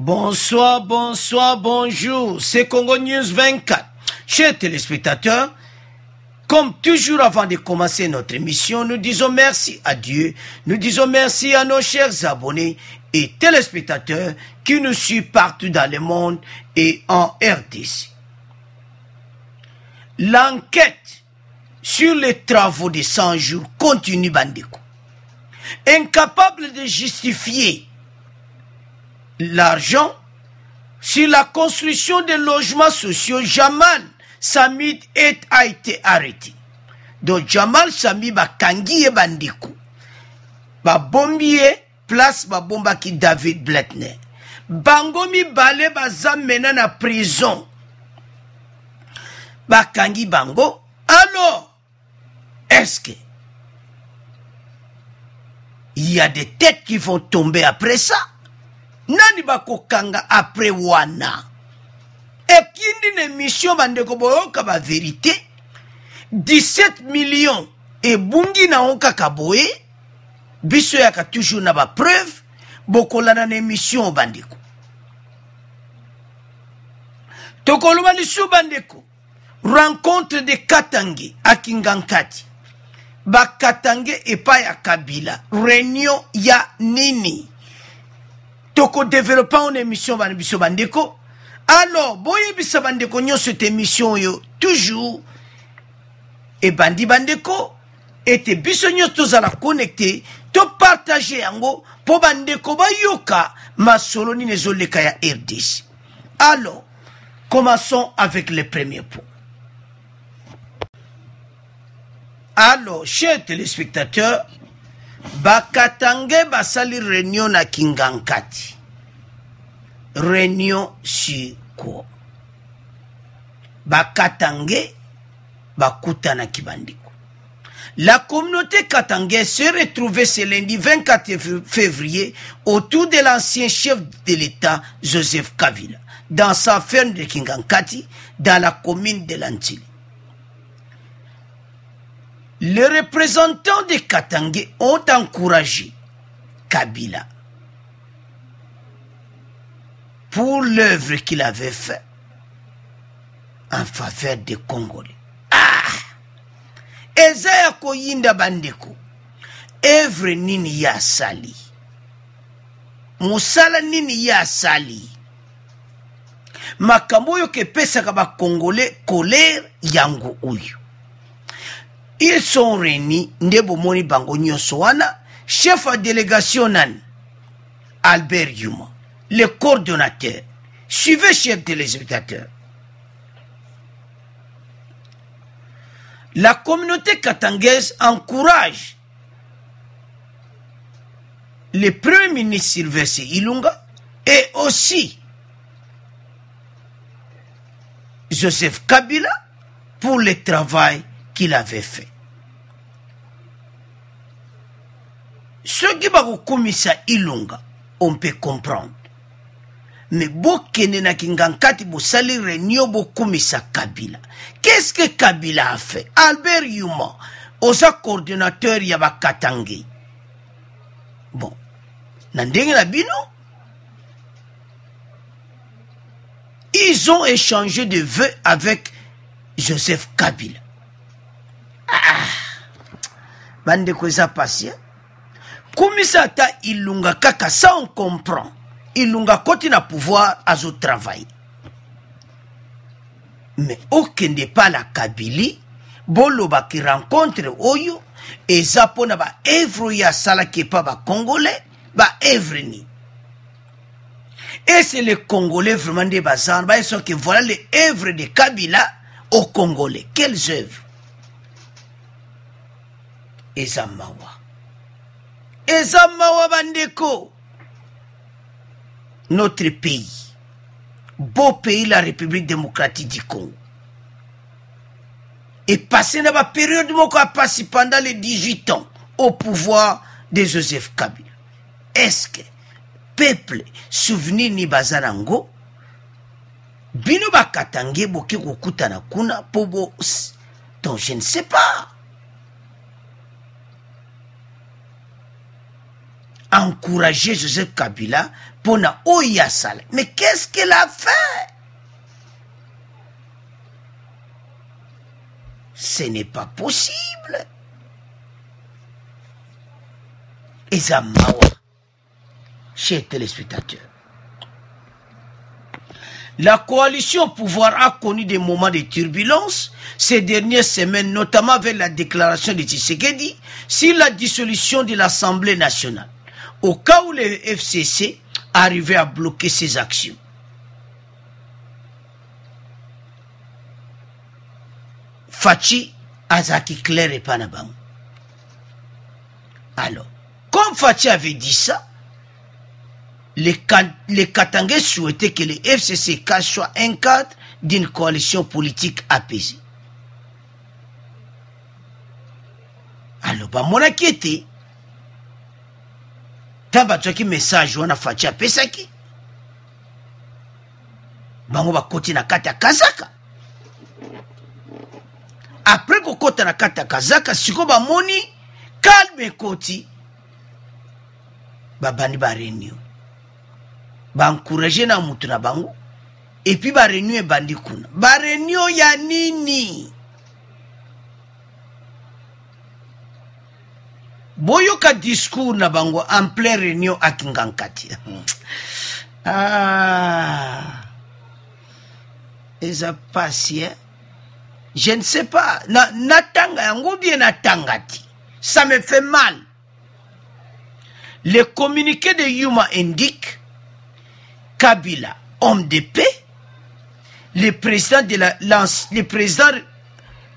Bonsoir, bonsoir, bonjour. C'est Congo News 24. Chers téléspectateurs, comme toujours avant de commencer notre émission, nous disons merci à Dieu, nous disons merci à nos chers abonnés et téléspectateurs qui nous suivent partout dans le monde et en RDC. L'enquête sur les travaux de 100 jours continue, Bandeko. Incapable de justifier l'argent sur la construction des logements sociaux, Jamal Samid a été arrêté. Donc Jamal Samid bakangi Bandeko. Ba bombier place ba bomba ki David Bletner. Bangomi bale bazam mena na prison. Bakangi bango. Alors, est-ce que il y a des têtes qui vont tomber après ça? Nani bako kanga après wana? Et qui dit une mission bandeko boyoka ba vérité? 17 millions et bungi na onka kaboye. Biso yaka toujours na ba preuve. Bokola na émission bandeko. Tokoluba lisu bandeko. Rencontre de Katange à Kingankati. Ba Katange et pas ya Kabila. Réunion ya nini. Toko développant une émission Biso Bandeko. Alors, boye Biso Bandeko nyo cette émission yo toujours. Et Bandi Bandeko. Et te Biso nyo tozala connecté. To partager yango. Po Bandeko ba yoka. Ma solo ni nezoleka ya RDC. Alors, commençons avec le premier point. Alors, chers téléspectateurs, Bakatange basali réunion na Kingankati. Réunion sur quoi? Bakatange bakuta na Kibandiko. La communauté Katangé s'est retrouvée ce lundi 24 février autour de l'ancien chef de l'État Joseph Kabila dans sa ferme de Kingankati dans la commune de Lantili. Les représentants de Katangé ont encouragé Kabila pour l'œuvre qu'il avait faite en faveur des Congolais. Ah! Ezaya koyinda bandeko. Œuvre nini ya sali. Musala nini ya sali. Makambo yo ke pesa kaba Congolais colère yango uyu. Ils sont réunis, Ndebo Moni Bango Nyoswana, chef de délégation Nan, Albert Yuma, le coordonnateur. Suivez, chers téléspectateurs. La communauté katangaise encourage le premier ministre Sylvestre Ilunga et aussi Joseph Kabila pour le travail qu'il avait fait. Ceux qui vont commissaire Ilunga, on peut comprendre. Mais Bokene na Kingankati Bosali réunion bo commissaire Kabila. Qu'est-ce que Kabila a fait? Albert Yuma, osa coordonnateur Yaba Katange. Bon, nandenge na bino. Ils ont échangé de vœux avec Joseph Kabila. Bande kweza patient. Kumisata Ilunga kaka, ça on comprend. Ilunga koti na pouvoir à son travail. Mais aucun n'est pas la Kabili. Boloba qui rencontre Oyo. Et Zapona ba evro ya sala qui pas ba Congolais. Ba evre ni. Et c'est les Congolais vraiment des bazars. Ils sont que voilà les œuvres de Kabila aux Congolais. Quelles œuvres? Ezamawa. Ezamawa Bandeko. Notre pays. Beau pays, la République démocratique du Congo. Et passé dans la période où on a passé pendant les 18 ans au pouvoir de Joseph Kabila. Est-ce que peuple souvenir ni bazanango bino bakatange boke kokuta na kuna pobo? Donc je ne sais pas. encourager Joseph Kabila pour na oya sala. Mais qu'est-ce qu'elle a fait? Ce n'est pas possible. Et ça mawa, chers téléspectateurs. La coalition au pouvoir a connu des moments de turbulence ces dernières semaines, notamment avec la déclaration de Tshisekedi sur la dissolution de l'Assemblée nationale, au cas où le FCC arrivait à bloquer ses actions. Fachi Azaki clair et Panabang. Alors, comme Fachi avait dit ça, les Katangais souhaitaient que le FCC soit un cadre d'une coalition politique apaisée. Alors, mon inquiété, tant que message on a Fachi à Pesaki, bango va côté na kata Kazaka. Après qu'on côté na kata Kazaka, siko ba moni calme koti, babani ba réunion. Ba encourager na mutu na bango et puis ba réunion e bandi kuna ba réunion ya nini boyo ka discours na bango en plein réunion à Kingankati. Eza passé, je ne sais pas na tanga yango bien na tangati, ça me fait mal. Le communiqué de Yuma indique Kabila, homme de paix, le président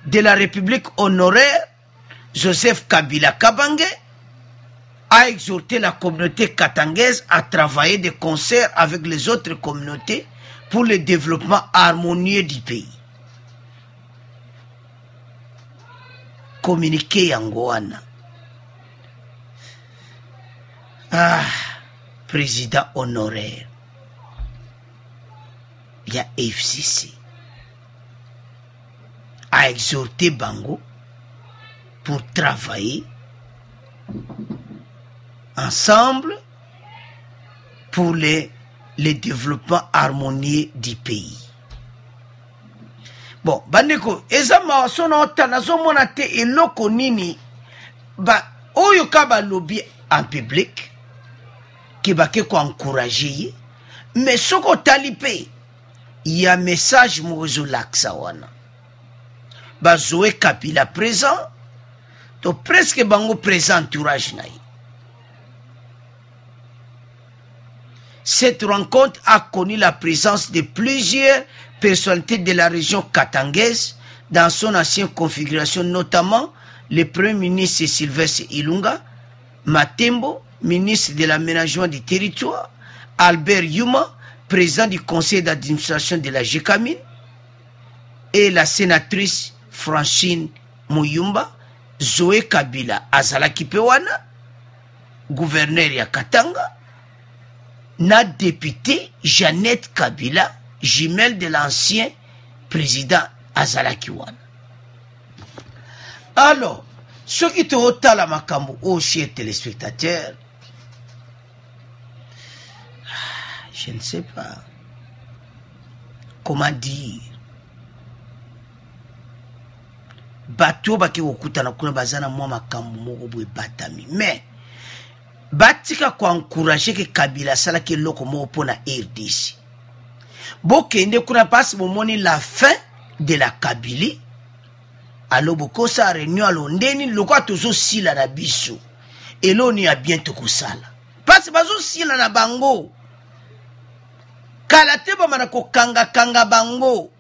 de la République honoraire, Joseph Kabila Kabange, a exhorté la communauté katangaise à travailler de concert avec les autres communautés pour le développement harmonieux du pays. Communiqué Yangoana. Président honoraire. Il y a FCC a exhorté Bango pour travailler ensemble pour le développement harmonieux du pays. Bon, bandeko, ezama sona otanazo monate eloko nini ba oyo kaba lobby en public qui va encourager, mais soko talipé. Il y a un message mozo laksawana. Bazoé Kabila présent, to presque bango présent entourage naï. Cette rencontre a connu la présence de plusieurs personnalités de la région katangaise dans son ancienne configuration, notamment le Premier ministre Sylvestre Ilunga, Matembo, ministre de l'aménagement du territoire, Albert Yuma, président du conseil d'administration de la GECAMIN, et la sénatrice Francine Muyumba, Zoé Kabila Azalaki Pewana, gouverneur ya Katanga, na député Jeannette Kabila, jumelle de l'ancien président Azalaki Wana. Alors, ce qui te ôte la makambo, oh chers téléspectateurs, je ne sais pas comment dire. Bato baki okutana kuna bazana mwa makambo moko boye batami. Mais batika ko encourager que Kabila sala ke loko mo pona RDC. Bokende kuna passe momoni la fin de la Kabylie. Alo boko sa réunion alo ndeni loko tozo sila na biso. Elo ni a bientôt kusala. Passe bazo sila na bango. Kalate ba manako kanga bango.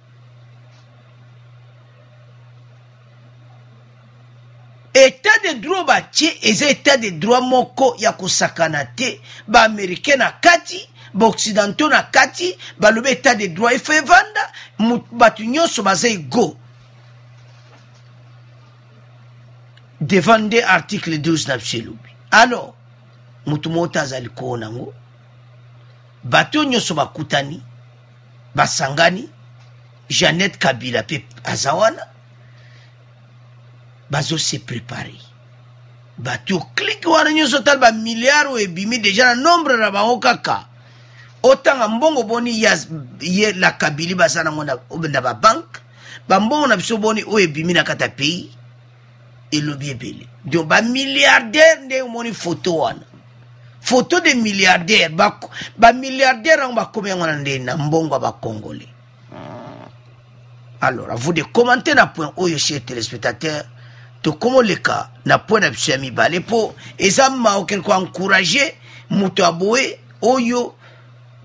État de droit bati, eza état de droit moko ya kusakana te, ba américain na kati, ba occidentaux na kati, ba lobe état de droit efe vanda, batu nyonso baza ego. Devant des articles 12 na pselubi. Alors, mutu mota azali koona ngo, batu nyonso bakutani, basangani, Jeannette Kabila pe azawana, bazo se préparer. Batu clique wana nyonso tal ba milliard o ebimi déjà na nombre na bango kaka. Otanga mbongo boni ye la Kabili basana ngona obenda ba banque. Ba mbongo na biso boni o ebimi na kata pays. Elobi ebele. Donc ba milliardaire nde moni photo wana. Photo de milliardaire ba milliardaire on ba combien ngona nde na mbongo ba congolais. Alors, à vous de commenter na point oyo chers téléspectateurs. To comment le cas na point d'absolu mi balé pour ezama auquel quoi encourager muto aboé oyo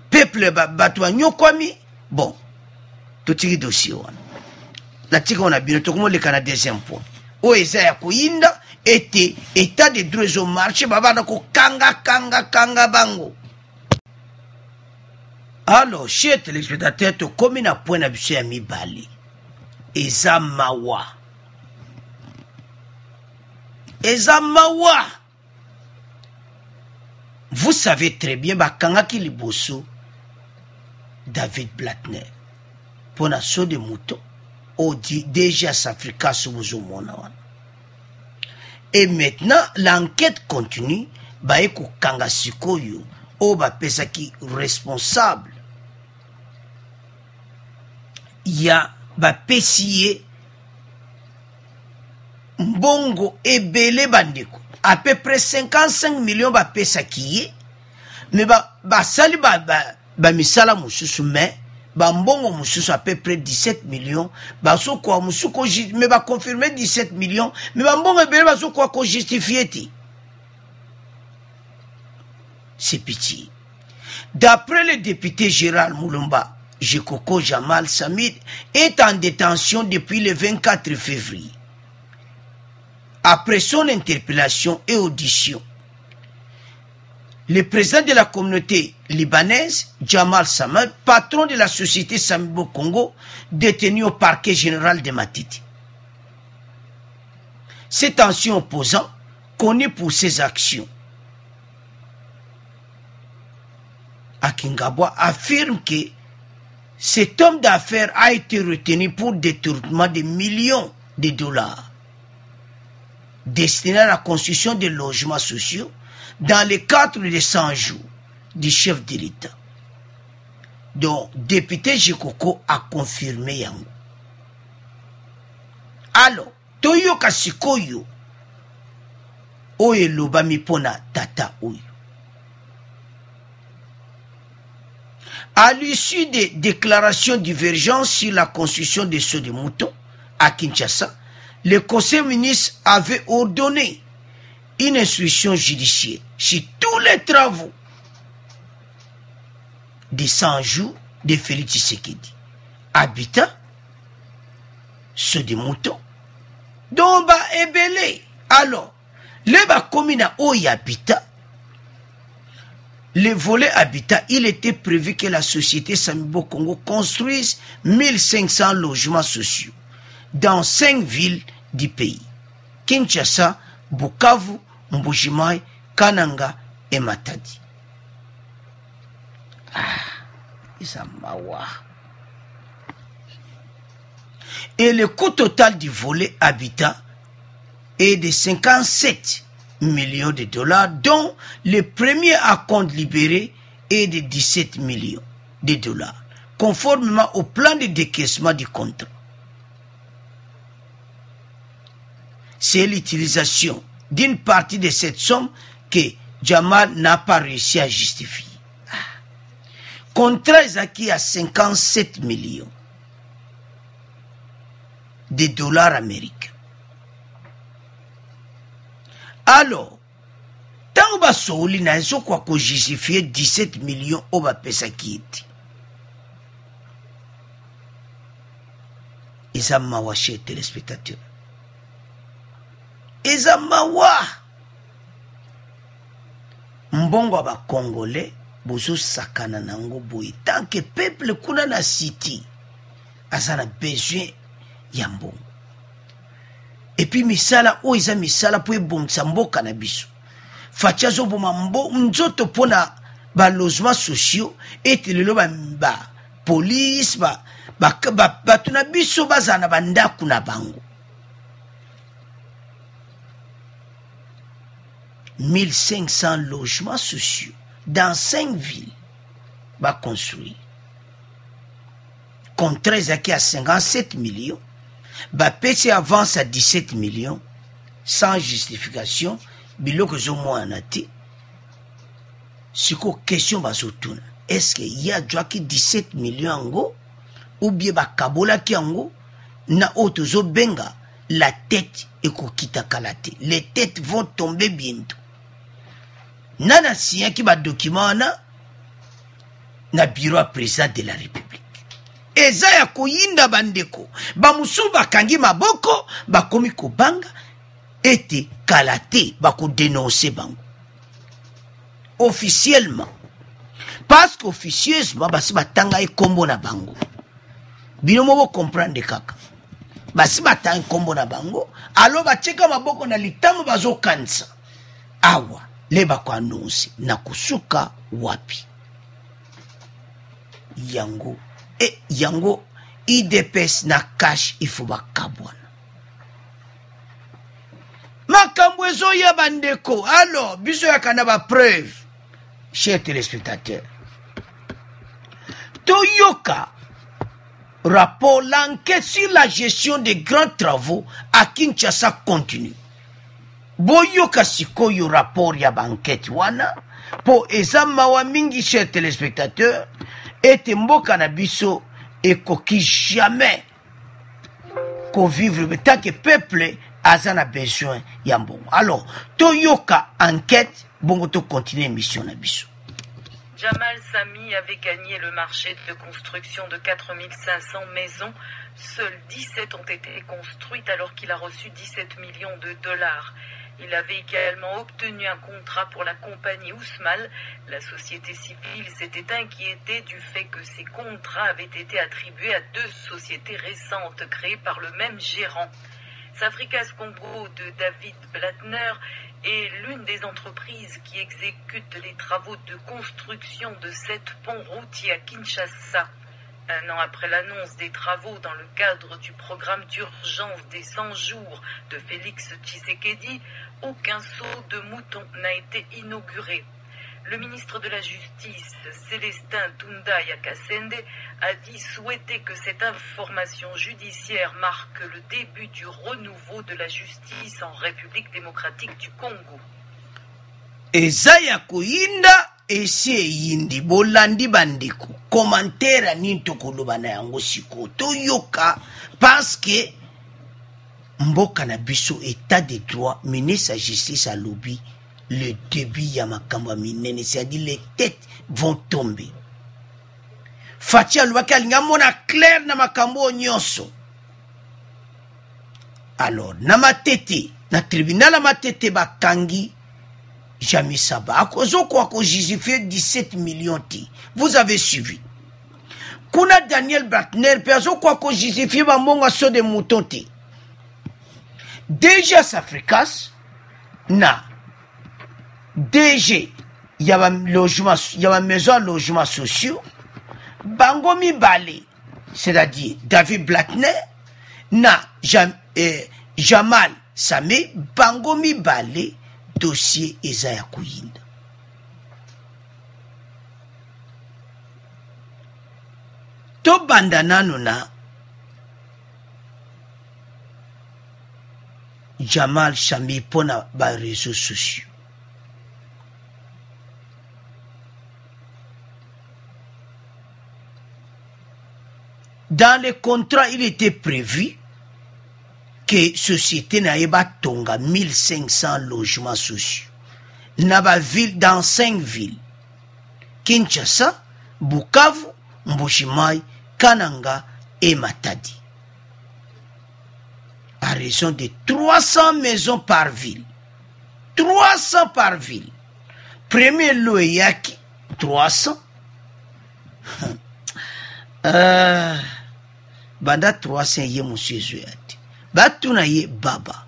peuple batwa nyokwami bon to tiki dossier wana la tika on a bien to comment le cas na deuxième point o eza ya kuinda était état de droit au marché baba na ko kanga bango. Alors chers téléspectateurs to comme na point d'absolu mi balé ezamawa Ezamawa. Vous savez très bien, Bakangaki Liboso, David Blattner, pour la saut de mouton, au déjà s'Africa sous Monawan. Et maintenant, l'enquête continue, Baeko Kangasikoyo, au Bapesaki responsable. Il y a Bapesiye. Mbongo ebele bandeko à peu près 55 millions ba pesa kiye mais ba sali ba misala mususu mais ba mbongo mususu à peu près 17 millions ba so kwa musuko mais ba confirmer 17 millions mais ba mbongo ebele ba so kwa ko justifier ti c'est pitié. D'après le député Gérald Moulumba, Jekoko Jamal Samid est en détention depuis le 24 février. Après son interpellation et audition, le président de la communauté libanaise, Jamal Samad, patron de la société Samibo Congo, détenu au parquet général de Matiti. Cet ancien opposant, connu pour ses actions, Akingabwa affirme que cet homme d'affaires a été retenu pour détournement de millions de dollars destiné à la construction de logements sociaux dans le cadre de 100 jours du chef de l'État. Donc, député Jekoko a confirmé yango. Alors, Toyo Kasikoyo, Oye Lobami Pona Tata Oyo. À l'issue des déclarations divergentes sur la construction des sauts de moutons à Kinshasa, le conseil ministre avait ordonné une instruction judiciaire sur tous les travaux de 100 jours de Félix Tshisekedi. Habitat, ceux des moutons, dont ba ebele. Alors, les ba komina oy habitat, le volet habitat, il était prévu que la société Samibo Congo construise 1500 logements sociaux dans 5 villes du pays. Kinshasa, Bukavu, Mbujimaï, Kananga et Matadi. Et le coût total du volet habitat est de 57 millions de dollars, dont le premier acompte libéré est de 17 millions de dollars, conformément au plan de décaissement du contrat. C'est l'utilisation d'une partie de cette somme que Jamal n'a pas réussi à justifier. Contrat acquis à 57 millions de dollars américains. Alors, tant que Souli n'a pas justifié 17 millions au Bapesakiti. Ils ont mawaché téléspectateurs. Ils ont mawa. Mbongo ba Congolais, bozo sakana nango boy. Tant que peuple kuna na city, asana besoin yambongo. Et puis misala o iza misala po ebongisa mboka na biso. Fatia zo boma nzoto pona ba logements sociaux et lelo ba police ba tuna biso bazana bandako na bango. 1500 logements sociaux dans 5 villes va construire. Contrat à 57 millions, va PC avance à 17 millions, sans justification, biloko zo moanati. C'est quoi question va s'autourner? Est-ce qu'il y a qui 17 millions en go, ou bien ba kabola ki ango, na otozo benga, la tête et kokita kalate. Les têtes vont tomber bientôt. Nana siya ki ba document na bureau président de la République. Eza ya koyinda bandeko, ba musu bakangi maboko, ba komi kobanga, ete kalate, ba ko dénoncer bango. Officiellement. Parce qu'officieusement, basi batanga e kombo na bango. Bino mo comprendre kaka. Basi batanga kombo na bango, alo bacheka maboko na litamo bazo kansa. Awa, leba kwa annonce na kusuka wapi. Yango yango IDPS na cash ifu bakabwana. Makambo ezo ya bandeko. Alors, biso ya kanaba preuve. Chers téléspectateurs. Toyoka rapport l'enquête sur la gestion des grands travaux à Kinshasa continue. Boyoka sikoyo rapport ya banquette wana po ezama wa mingi, chers téléspectateurs, et mboka na biso et koki jamais ko vivre tant que peuple a besoin yambon. Alors toyoka enquête bongo to continuer mission na biso. Jamal Sami avait gagné le marché de construction de 4500 maisons. Seules 17 ont été construites alors qu'il a reçu 17 millions de dollars. Il avait également obtenu un contrat pour la compagnie Ousmal. La société civile s'était inquiétée du fait que ces contrats avaient été attribués à 2 sociétés récentes créées par le même gérant. Safricas Congo de David Blattner est l'une des entreprises qui exécutent les travaux de construction de 7 ponts routiers à Kinshasa. Un an après l'annonce des travaux dans le cadre du programme d'urgence des 100 jours de Félix Tshisekedi, aucun saut de mouton n'a été inauguré. Le ministre de la Justice, Célestin Tundaya Kasende, a dit souhaiter que cette information judiciaire marque le début du renouveau de la justice en République démocratique du Congo. Ezaya kuinda esi yindi bolandi bandeko commentaire ninto koloba na yango siko toyoka parce que mboka na biso état de droit ministre de la justice à lobby le début ya makambo minene, c'est-à-dire les têtes vont tomber. Fatia lwaka linga mona clair na makambo nyonso. Alors na matete na tribunal na matete bakangi Jamais Saba. À cause de quoi qu'on justifie 17 millions ti. Vous avez suivi. Kuna Daniel Blattner, perso quoi qu'on justifie mamonga so de mouton ti. Déjà Safricas, na. DG, il y a un logement, il y a une maison à logement sociaux. Bango mi balé. C'est-à-dire David Blattner, na, Jamal Samé, bango mi balé. Dossier Ezaya Kuyinda. To bandanano na Jamal Sami pona ba réseaux sociaux. Dans le contrat, il était prévu que société na yeba tonga 1500 logements sociaux. Naba ville dans 5 villes. Kinshasa, Bukavu, Mbushimai, Kananga et Matadi. À raison de 300 maisons par ville. 300 par ville. Premier loyaki, 300. Banda 300 yé monsieur Zouati. Batuna ye baba.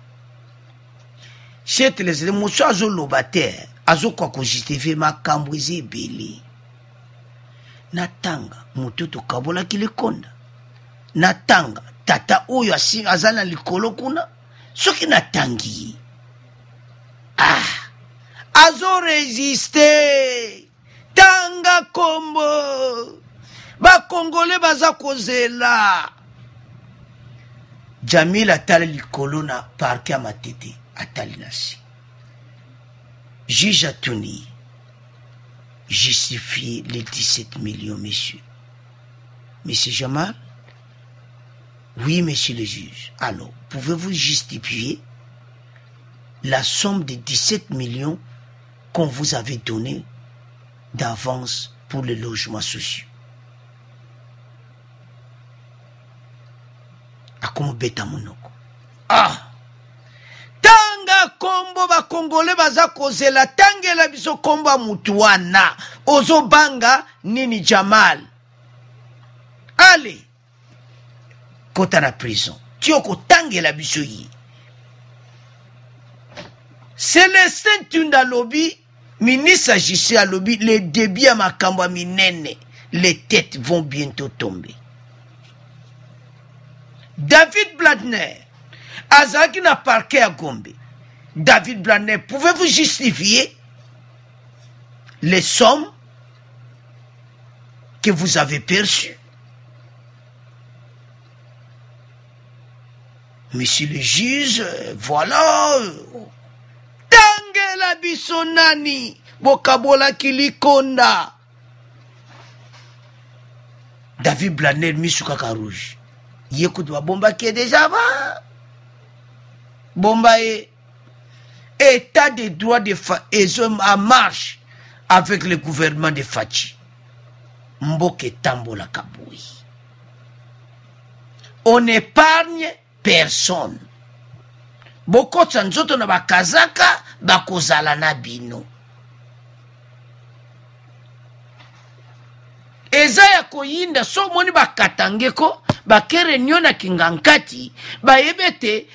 Chet les mousso azo lobater, azo kwa ko justifie makambo ezebeli. Natanga mututu kabola kilekonda. Natanga tata oyo azana likolo kuna soki natangi. azo résister tanga kombo ba congolais baza kozela Jamil atali likolo na parke matete atali nasi juge atuni justifier les 17 millions messieurs. Monsieur Jamal, oui monsieur le juge, alors pouvez-vous justifier la somme de 17 millions qu'on vous avait donné d'avance pour les logements sociaux? Akomo beta monoko. Ah! Tanga kombo ba Congolais baza kozela tangela biso kombo mutuana. Ozo banga nini Jamal. Allez! Kota na prison. Tioko tangela biso yi. Célestin Tunda Lobi, ministre agissé à Lobi, les débits à Makamba Minene, les têtes vont bientôt tomber. David Bladner, Azaki n'a parqué à Gombe. David Bladner, pouvez-vous justifier les sommes que vous avez perçues? Monsieur le juge, voilà. Tangela bisonani, bokabola kilikonda. David Bladner, misukaka rouge. Yécoute, bomba qui est déjà va. Bomba est état de droit de hommes en marche avec le gouvernement de Fachi. Mboke Tambola Kaboui. On n'épargne personne. Boko tsanzoto na bakazaka bakozala na bino. Eza ya koyinda so moni bakatangeko bakere nyona kingankati bayebete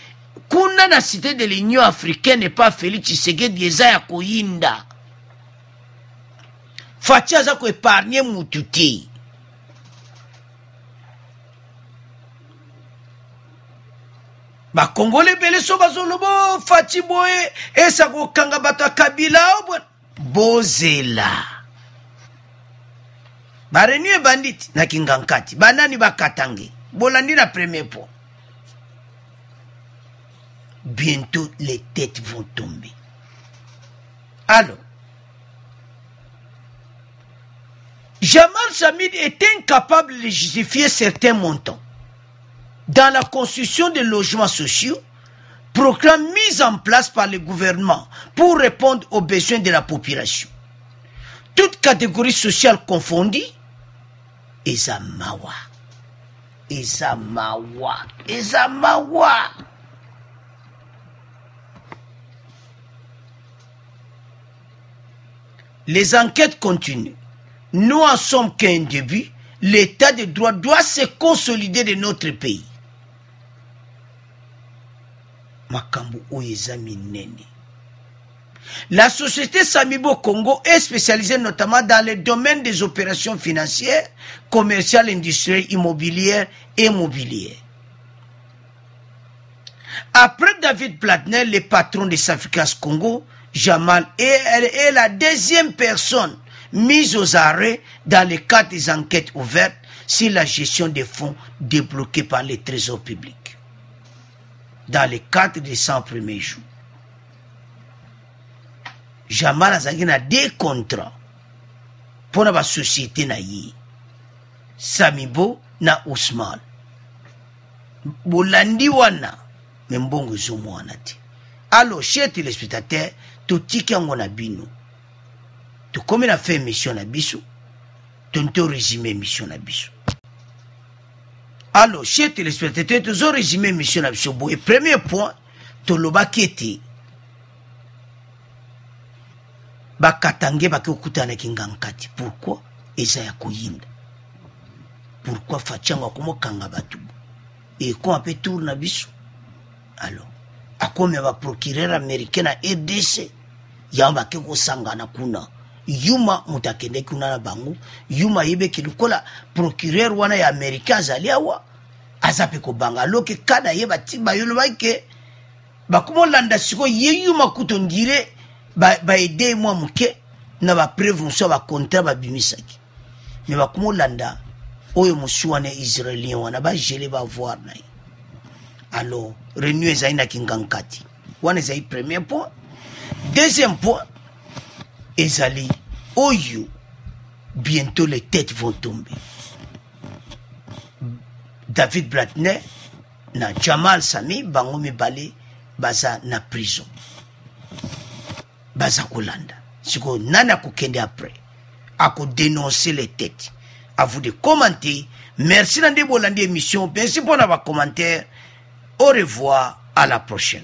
kuna na cité de l'Union africaine et pas Félix Tshisekedi eza ya koyinda. Fachi aza ko épargner mututi. Ba Congolais bele so bazolobo Fachi boye esa ko kanga bato Kabila bozela. Barenue bandit na kingankati banani bakatange bolandi na premier point. Bientôt les têtes vont tomber. Alors Jamal Chamid est incapable de justifier certains montants dans la construction de logements sociaux, programme mis en place par le gouvernement pour répondre aux besoins de la population. Toutes catégories sociales confondues, Ezamawa. Ezamawa. Ezamawa. Les enquêtes continuent. Nous en sommes qu'un début. L'état de droit doit se consolider de notre pays. Makambo Oyezami Nene. La société Samibo Congo est spécialisée notamment dans le domaine des opérations financières, commerciales, industrielles, immobilières et mobilières. Après David Bladner, le patron de Safricas Congo, Jamal est la deuxième personne mise aux arrêts dans le cadre des enquêtes ouvertes sur la gestion des fonds débloqués par les trésors publics. Dans le cadre des 100 premiers jours. Jamal a deux contrats pour la société na yi. Samibo na Ousmane. Bolandi wana membongo zomo wanati. Alors, chers téléspectateurs, tout tiki angona bino. Tout comme on a fait mission na biso, tout résumé mission na biso. Alors, chers téléspectateurs, tout résumé mission na biso. Et premier point, tout le bakete. Bakatange bakokutana kingankati. Pourquoi? Eza ya koyinda. Pourquoi Fachanga komo kanga batu? Et quoi un peu tour na biso? Alors, à quoi va procureur américain à RDC? Yamba keko sangana kuna. Yuma mutakende kuna na bangu. Yuma yebe kilukola procureur wana ya américain zaliawa. Azape ko banga loke kada yeba tiba yolo baike. Bakumo landa siko ye yuma kutondire. aider moi muke na ba preuve muso ba contrat ba bimisaki mais ba kumolanda oyo musuane israélien wana ba gele ba voir na alors renew ezaina kingankati wana ezai premier point. Deuxième point ezali oyo bientôt les têtes vont tomber. David Blatner na Jamal Sami bango mibale baza na prison baza kolanda siko nana kokende après ako dénoncer les têtes. À vous de commenter. Merci Nande Bolandi émission. Merci pour vos commentaires. Au revoir, à la prochaine.